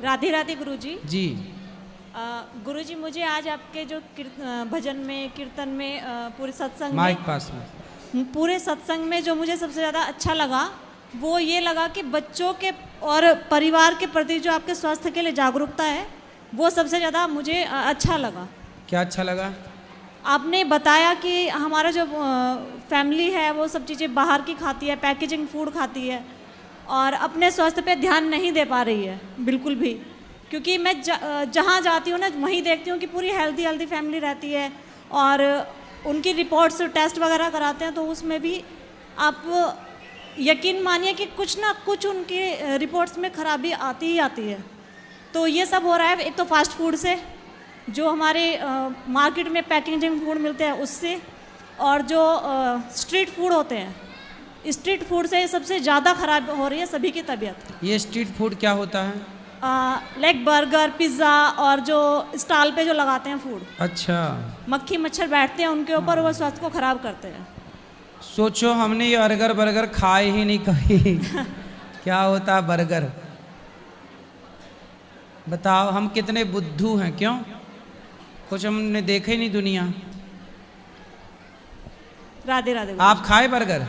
राधे राधे गुरुजी। जी। गुरुजी, मुझे आज आपके जो भजन में, कीर्तन में, पूरे सत्संग माइक में, पास में, पूरे सत्संग में जो मुझे सबसे ज़्यादा अच्छा लगा वो ये लगा कि बच्चों के और परिवार के प्रति जो आपके स्वास्थ्य के लिए जागरूकता है वो सबसे ज़्यादा मुझे अच्छा लगा। क्या अच्छा लगा? आपने बताया कि हमारा जो फैमिली है वो सब चीज़ें बाहर की खाती है, पैकेजिंग फूड खाती है और अपने स्वास्थ्य पे ध्यान नहीं दे पा रही है बिल्कुल भी। क्योंकि मैं जहाँ जाती हूँ ना वहीं देखती हूँ कि पूरी हेल्दी फैमिली रहती है और उनकी रिपोर्ट्स टेस्ट वगैरह कराते हैं तो उसमें भी आप यकीन मानिए कि कुछ ना कुछ उनकी रिपोर्ट्स में खराबी आती ही आती है। तो ये सब हो रहा है एक तो फास्ट फूड से, जो हमारे मार्केट में पैकेजिंग फूड मिलते हैं उससे, और जो स्ट्रीट फूड होते हैं, स्ट्रीट फूड से सबसे ज़्यादा खराब हो रही है सभी की तबीयत। ये स्ट्रीट फूड क्या होता है? लाइक बर्गर, पिज़्ज़ा और जो स्टॉल पे जो लगाते हैं फूड। अच्छा। मक्खी मच्छर बैठते हैं उनके ऊपर, वो स्वास्थ्य को खराब करते हैं। सोचो हमने ये बर्गर खाए ही नहीं कभी। क्या होता है बर्गर? बताओ हम कितने बुद्धू हैं, क्यों? कुछ हमने देखा ही नहीं दुनिया। राधे राधे। आप खाए बर्गर?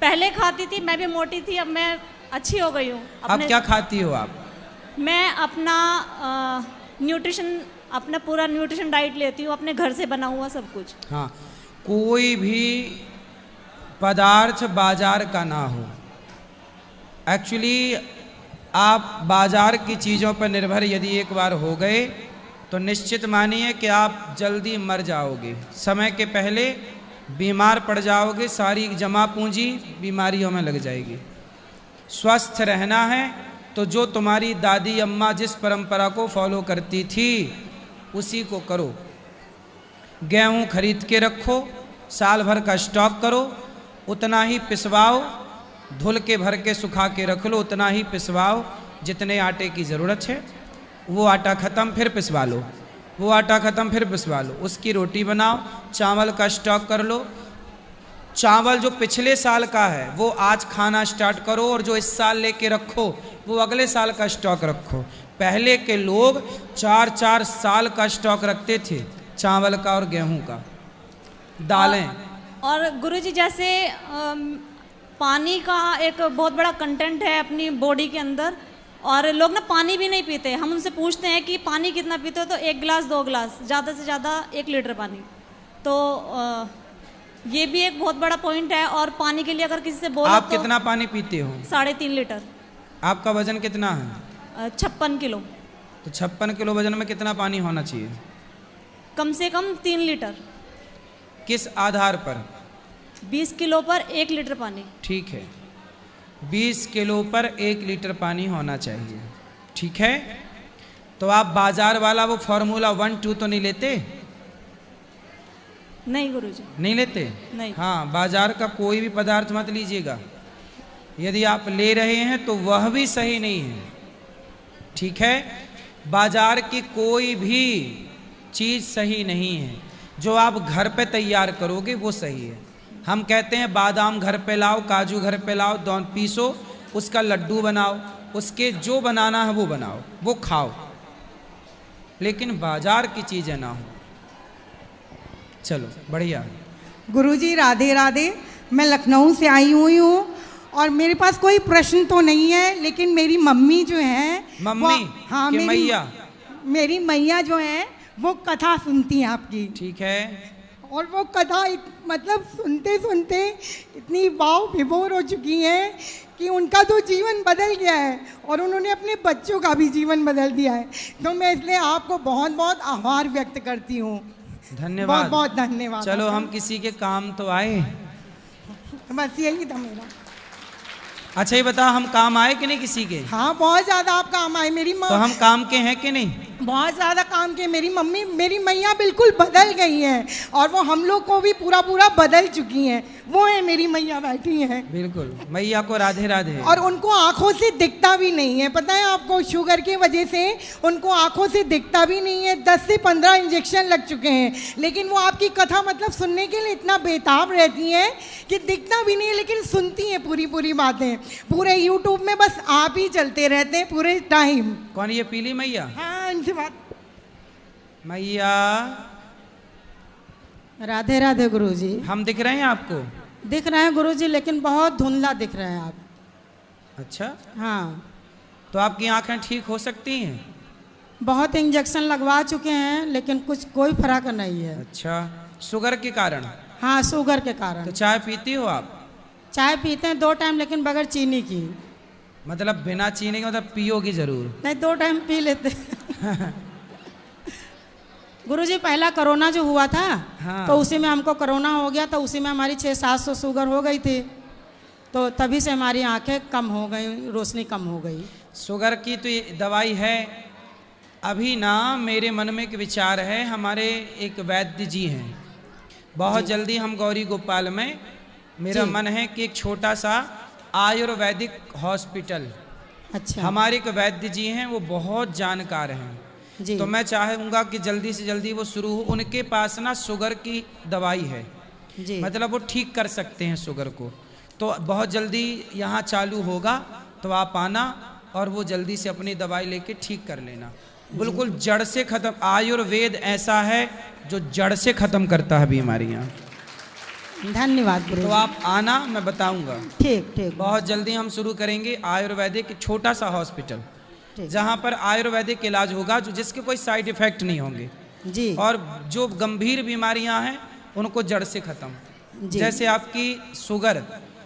पहले खाती थी, मैं भी मोटी थी, अब मैं अच्छी हो गई हूँ। अब क्या खाती हो आप? मैं अपना न्यूट्रिशन, अपना पूरा न्यूट्रिशन डाइट लेती हूँ, अपने घर से बना हुआ सब कुछ। हाँ, कोई भी पदार्थ बाजार का ना हो। एक्चुअली आप बाजार की चीज़ों पर निर्भर यदि एक बार हो गए तो निश्चित मानिए कि आप जल्दी मर जाओगे, समय के पहले बीमार पड़ जाओगे, सारी जमा पूंजी बीमारियों में लग जाएगी। स्वस्थ रहना है तो जो तुम्हारी दादी अम्मा जिस परंपरा को फॉलो करती थी उसी को करो। गेहूं खरीद के रखो, साल भर का स्टॉक करो, उतना ही पिसवाओ, धुल के भर के सुखा के रख लो, उतना ही पिसवाओ जितने आटे की ज़रूरत है। वो आटा ख़त्म फिर पिसवा लो, वो आटा ख़त्म फिर पिसवा लो, उसकी रोटी बनाओ। चावल का स्टॉक कर लो, चावल जो पिछले साल का है वो आज खाना स्टार्ट करो और जो इस साल लेके रखो वो अगले साल का स्टॉक रखो। पहले के लोग 4-4 साल का स्टॉक रखते थे, चावल का और गेहूं का, दालें। और गुरुजी जैसे पानी का एक बहुत बड़ा कंटेंट है अपनी बॉडी के अंदर, और लोग ना पानी भी नहीं पीते। हम उनसे पूछते हैं कि पानी कितना पीते हो, तो 1 गिलास 2 गिलास, ज़्यादा से ज़्यादा 1 लीटर पानी। तो ये भी एक बहुत बड़ा पॉइंट है। और पानी के लिए अगर किसी से बोलो आप तो कितना पानी पीते हो? 3.5 लीटर। आपका वजन कितना है? 56 किलो। तो 56 किलो वजन में कितना पानी होना चाहिए? कम से कम 3 लीटर। किस आधार पर? 20 किलो पर 1 लीटर पानी। ठीक है, 20 किलो पर 1 लीटर पानी होना चाहिए। ठीक है, तो आप बाजार वाला वो फॉर्मूला 1-2 तो नहीं लेते? नहीं गुरुजी, नहीं लेते? नहीं। हाँ, बाजार का कोई भी पदार्थ मत लीजिएगा। यदि आप ले रहे हैं तो वह भी सही नहीं है। ठीक है, बाजार की कोई भी चीज़ सही नहीं है। जो आप घर पे तैयार करोगे वो सही है। हम कहते हैं बादाम घर पे लाओ, काजू घर पे लाओ, दोनों पीसो, उसका लड्डू बनाओ, उसके जो बनाना है वो बनाओ, वो खाओ, लेकिन बाजार की चीज़ें ना हो। चलो बढ़िया। गुरुजी राधे राधे। मैं लखनऊ से आई हुई हूँ और मेरे पास कोई प्रश्न तो नहीं है, लेकिन मेरी मम्मी जो है, मम्मी, हाँ, मेरी मैया जो है वो कथा सुनती हैं आपकी। ठीक है। और वो कथा मतलब सुनते सुनते इतनी वाव विभोर हो चुकी हैं कि उनका तो जीवन बदल गया है और उन्होंने अपने बच्चों का भी जीवन बदल दिया है। तो मैं इसलिए आपको बहुत बहुत आभार व्यक्त करती हूँ। धन्यवाद, बहुत बहुत धन्यवाद। चलो हम किसी के काम तो आए। बस यही था मेरा। अच्छा ये बता, हम काम आए कि नहीं किसी के? हाँ, बहुत ज़्यादा आप काम आए। मेरी माँ तो हम काम के हैं कि नहीं? बहुत ज़्यादा काम किए। मेरी मम्मी, मेरी मैया बिल्कुल बदल गई हैं और वो हम लोग को भी पूरा पूरा बदल चुकी हैं। वो है मेरी मैया बैठी हैं। बिल्कुल, मैया को राधे राधे। और उनको आंखों से दिखता भी नहीं है, पता है आपको, शुगर की वजह से उनको आंखों से दिखता भी नहीं है। 10 से 15 इंजेक्शन लग चुके हैं, लेकिन वो आपकी कथा मतलब सुनने के लिए इतना बेताब रहती हैं कि दिखता भी नहीं है, लेकिन सुनती हैं पूरी पूरी बातें। पूरे यूट्यूब में बस आप ही चलते रहते हैं पूरे टाइम। कौन, ये पीली मैया? हाँ, इनसे बात। मैया राधे राधे गुरुजी। हम दिख रहे हैं आपको? दिख रहे हैं गुरुजी, लेकिन बहुत धुंधला दिख रहे हैं आप। अच्छा, हाँ, तो आपकी आंखें ठीक हो सकती हैं? बहुत इंजेक्शन लगवा चुके हैं, लेकिन कुछ कोई फर्क नहीं है। अच्छा, शुगर के कारण? हाँ, शुगर के तो कारण। चाय पीती हो आप? चाय पीते हैं 2 टाइम, लेकिन बगैर चीनी की। मतलब बिना चीनी के, मतलब पियोगी जरूर? नहीं, 2 टाइम पी लेते हैं। गुरुजी, पहला कोरोना जो हुआ था, हाँ। तो उसी में हमको कोरोना हो गया, तो उसी में हमारी 600-700 शुगर हो गई थी, तो तभी से हमारी आंखें कम हो गई, रोशनी कम हो गई। शुगर की तो ये दवाई है। अभी ना मेरे मन में एक विचार है, हमारे एक वैद्य जी हैं, बहुत जल्दी हम गौरी गोपाल में, मेरा जी। मन है कि एक छोटा सा आयुर्वेदिक हॉस्पिटल, अच्छा। हमारे एक वैद्य जी हैं, वो बहुत जानकार हैं, जी। तो मैं चाहूँगा कि जल्दी से जल्दी वो शुरू हो। उनके पास ना शुगर की दवाई है, जी। मतलब वो ठीक कर सकते हैं शुगर को, तो बहुत जल्दी यहाँ चालू होगा, तो आप आना और वो जल्दी से अपनी दवाई लेके ठीक कर लेना, बिल्कुल जड़ से खत्म। आयुर्वेद ऐसा है जो जड़ से खत्म करता है बीमारियाँ। धन्यवाद गुरु। तो आप आना, मैं बताऊंगा। ठीक ठीक। बहुत जल्दी हम शुरू करेंगे आयुर्वेदिक छोटा सा हॉस्पिटल, ठीक। जहाँ पर आयुर्वेदिक इलाज होगा, जो जिसके कोई साइड इफेक्ट नहीं होंगे, जी। और जो गंभीर बीमारियां हैं उनको जड़ से खत्म। जी। जैसे आपकी शुगर,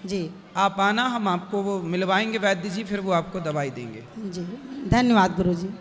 जी। आप आना, हम आपको वो मिलवाएंगे वैद्य जी, फिर वो आपको दवाई देंगे। जी, धन्यवाद गुरु जी।